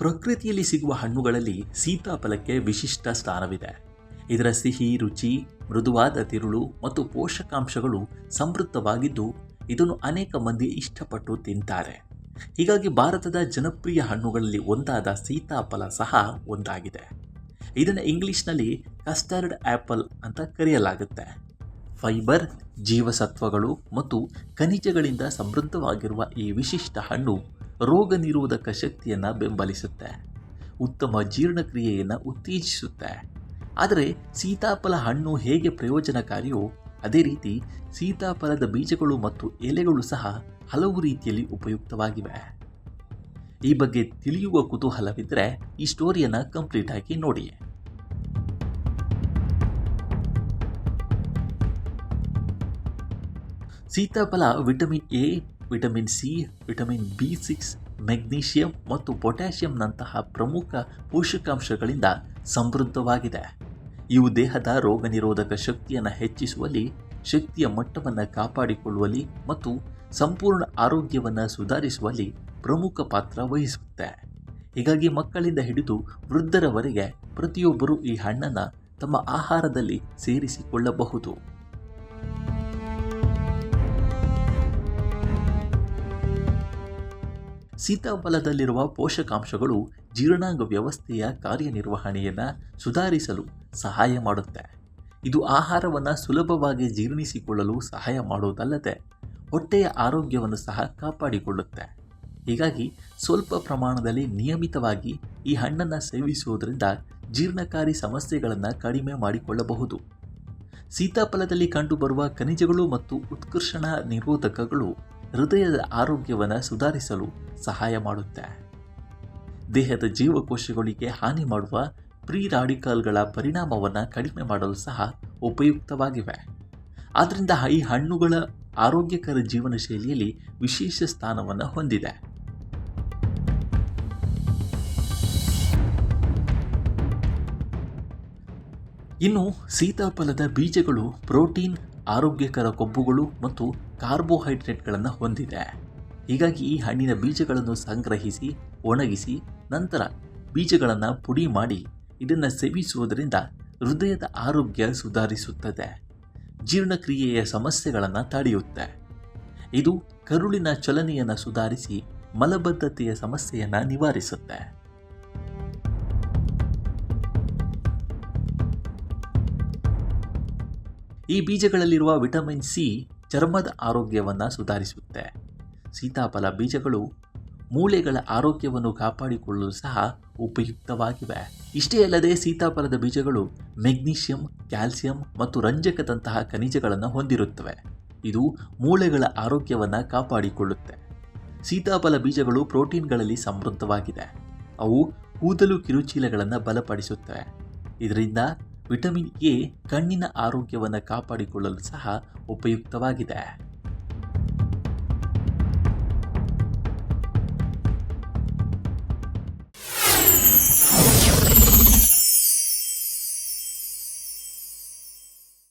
ಪ್ರಕೃತಿಯಲ್ಲಿ ಸಿಗುವ ಹಣ್ಣುಗಳಲ್ಲಿ ಸೀತಾಫಲಕ್ಕೆ ವಿಶಿಷ್ಟ ಸ್ಥಾನವಿದೆ. ಇದರ ಸಿಹಿ ರುಚಿ, ಮೃದುವಾದ ತಿರುಳು ಮತ್ತು ಪೋಷಕಾಂಶಗಳು ಸಮೃದ್ಧವಾಗಿದ್ದು ಇದನ್ನು ಅನೇಕ ಮಂದಿ ಇಷ್ಟಪಟ್ಟು ತಿಂತಾರೆ. ಹೀಗಾಗಿ ಭಾರತದ ಜನಪ್ರಿಯ ಹಣ್ಣುಗಳಲ್ಲಿ ಒಂದಾದ ಸೀತಾಫಲ ಸಹ ಒಂದಾಗಿದೆ. ಇದನ್ನು ಇಂಗ್ಲಿಷ್ನಲ್ಲಿ ಕಸ್ಟರ್ಡ್ ಆ್ಯಪಲ್ ಅಂತ ಕರೆಯಲಾಗುತ್ತೆ. ಫೈಬರ್, ಜೀವಸತ್ವಗಳು ಮತ್ತು ಖನಿಜಗಳಿಂದ ಸಮೃದ್ಧವಾಗಿರುವ ಈ ವಿಶಿಷ್ಟ ಹಣ್ಣು ರೋಗ ನಿರೋಧಕ ಶಕ್ತಿಯನ್ನು ಬೆಂಬಲಿಸುತ್ತೆ, ಉತ್ತಮ ಜೀರ್ಣಕ್ರಿಯೆಯನ್ನು ಉತ್ತೇಜಿಸುತ್ತೆ. ಆದರೆ ಸೀತಾಫಲ ಹಣ್ಣು ಹೇಗೆ ಪ್ರಯೋಜನಕಾರಿಯೋ ಅದೇ ರೀತಿ ಸೀತಾಫಲದ ಬೀಜಗಳು ಮತ್ತು ಎಲೆಗಳು ಸಹ ಹಲವು ರೀತಿಯಲ್ಲಿ ಉಪಯುಕ್ತವಾಗಿವೆ. ಈ ಬಗ್ಗೆ ತಿಳಿಯುವ ಕುತೂಹಲವಿದ್ದರೆ ಈ ಸ್ಟೋರಿಯನ್ನು ಕಂಪ್ಲೀಟ್ ಆಗಿ ನೋಡಿ. ಸೀತಾಫಲ vitamin A, vitamin C, vitamin ಬಿ6, ಮೆಗ್ನೀಷಿಯಂ ಮತ್ತು ಪೊಟ್ಯಾಷಿಯಂನಂತಹ ಪ್ರಮುಖ ಪೋಷಕಾಂಶಗಳಿಂದ ಸಮೃದ್ಧವಾಗಿದೆ. ಇವು ದೇಹದ ರೋಗ ನಿರೋಧಕ ಶಕ್ತಿಯನ್ನು ಹೆಚ್ಚಿಸುವಲ್ಲಿ, ಶಕ್ತಿಯ ಮಟ್ಟವನ್ನು ಕಾಪಾಡಿಕೊಳ್ಳುವಲ್ಲಿ ಮತ್ತು ಸಂಪೂರ್ಣ ಆರೋಗ್ಯವನ್ನು ಸುಧಾರಿಸುವಲ್ಲಿ ಪ್ರಮುಖ ಪಾತ್ರ ವಹಿಸುತ್ತೆ. ಹೀಗಾಗಿ ಮಕ್ಕಳಿಂದ ಹಿಡಿದು ವೃದ್ಧರವರೆಗೆ ಪ್ರತಿಯೊಬ್ಬರೂ ಈ ಹಣ್ಣನ್ನು ತಮ್ಮ ಆಹಾರದಲ್ಲಿ ಸೇರಿಸಿಕೊಳ್ಳಬಹುದು. ಸೀತಾಫಲದಲ್ಲಿರುವ ಪೋಷಕಾಂಶಗಳು ಜೀರ್ಣಾಂಗ ವ್ಯವಸ್ಥೆಯ ಕಾರ್ಯನಿರ್ವಹಣೆಯನ್ನು ಸುಧಾರಿಸಲು ಸಹಾಯ ಮಾಡುತ್ತೆ. ಇದು ಆಹಾರವನ್ನು ಸುಲಭವಾಗಿ ಜೀರ್ಣಿಸಿಕೊಳ್ಳಲು ಸಹಾಯ ಮಾಡುವುದಲ್ಲದೆ ಹೊಟ್ಟೆಯ ಆರೋಗ್ಯವನ್ನು ಸಹ ಕಾಪಾಡಿಕೊಳ್ಳುತ್ತೆ. ಹೀಗಾಗಿ ಸ್ವಲ್ಪ ಪ್ರಮಾಣದಲ್ಲಿ ನಿಯಮಿತವಾಗಿ ಈ ಹಣ್ಣನ್ನು ಸೇವಿಸುವುದರಿಂದ ಜೀರ್ಣಕಾರಿ ಸಮಸ್ಯೆಗಳನ್ನು ಕಡಿಮೆ ಮಾಡಿಕೊಳ್ಳಬಹುದು. ಸೀತಾಫಲದಲ್ಲಿ ಕಂಡುಬರುವ ಖನಿಜಗಳು ಮತ್ತು ಉತ್ಕರ್ಷಣ ನಿರೋಧಕಗಳು ಹೃದಯದ ಆರೋಗ್ಯವನ್ನು ಸುಧಾರಿಸಲು ಸಹಾಯ ಮಾಡುತ್ತೆ. ದೇಹದ ಜೀವಕೋಶಗಳಿಗೆ ಹಾನಿ ಮಾಡುವ ಫ್ರೀ ರಾಡಿಕಲ್ಗಳ ಪರಿಣಾಮವನ್ನು ಕಡಿಮೆ ಮಾಡಲು ಸಹ ಉಪಯುಕ್ತವಾಗಿವೆ. ಆದ್ದರಿಂದ ಈ ಹಣ್ಣುಗಳ ಆರೋಗ್ಯಕರ ಜೀವನ ಶೈಲಿಯಲ್ಲಿ ವಿಶೇಷ ಸ್ಥಾನವನ್ನು ಹೊಂದಿದೆ. ಇನ್ನು ಸೀತಾಫಲದ ಬೀಜಗಳು ಪ್ರೋಟೀನ್, ಆರೋಗ್ಯಕರ ಕೊಬ್ಬುಗಳು ಮತ್ತು ಕಾರ್ಬೋಹೈಡ್ರೇಟ್ಗಳನ್ನು ಹೊಂದಿದೆ. ಹೀಗಾಗಿ ಈ ಹಣ್ಣಿನ ಬೀಜಗಳನ್ನು ಸಂಗ್ರಹಿಸಿ, ಒಣಗಿಸಿ, ನಂತರ ಬೀಜಗಳನ್ನು ಪುಡಿ ಮಾಡಿ ಇದನ್ನು ಸೇವಿಸುವುದರಿಂದ ಹೃದಯದ ಆರೋಗ್ಯ ಸುಧಾರಿಸುತ್ತದೆ, ಜೀರ್ಣಕ್ರಿಯೆಯ ಸಮಸ್ಯೆಗಳನ್ನು ತಡೆಯುತ್ತೆ. ಇದು ಕರುಳಿನ ಚಲನೆಯನ್ನು ಸುಧಾರಿಸಿ ಮಲಬದ್ಧತೆಯ ಸಮಸ್ಯೆಯನ್ನು ನಿವಾರಿಸುತ್ತೆ. ಈ ಬೀಜಗಳಲ್ಲಿರುವ ವಿಟಮಿನ್ ಸಿ ಚರ್ಮದ ಆರೋಗ್ಯವನ್ನು ಸುಧಾರಿಸುತ್ತೆ. ಸೀತಾಫಲ ಬೀಜಗಳು ಮೂಳೆಗಳ ಆರೋಗ್ಯವನ್ನು ಕಾಪಾಡಿಕೊಳ್ಳಲು ಸಹ ಉಪಯುಕ್ತವಾಗಿವೆ. ಇಷ್ಟೇ ಅಲ್ಲದೆ ಸೀತಾಫಲದ ಬೀಜಗಳು ಮೆಗ್ನೀಷಿಯಂ, ಕ್ಯಾಲ್ಸಿಯಂ ಮತ್ತು ರಂಜಕದಂತಹ ಖನಿಜಗಳನ್ನು ಹೊಂದಿರುತ್ತವೆ. ಇದು ಮೂಳೆಗಳ ಆರೋಗ್ಯವನ್ನು ಕಾಪಾಡಿಕೊಳ್ಳುತ್ತೆ. ಸೀತಾಫಲ ಬೀಜಗಳು ಪ್ರೋಟೀನ್ಗಳಲ್ಲಿ ಸಮೃದ್ಧವಾಗಿದೆ. ಅವು ಕೂದಲು ಕಿರುಚೀಲಗಳನ್ನು ಬಲಪಡಿಸುತ್ತವೆ. ಇದರಿಂದ ವಿಟಮಿನ್ ಎ ಕಣ್ಣಿನ ಆರೋಗ್ಯವನ್ನು ಕಾಪಾಡಿಕೊಳ್ಳಲು ಸಹ ಉಪಯುಕ್ತವಾಗಿದೆ.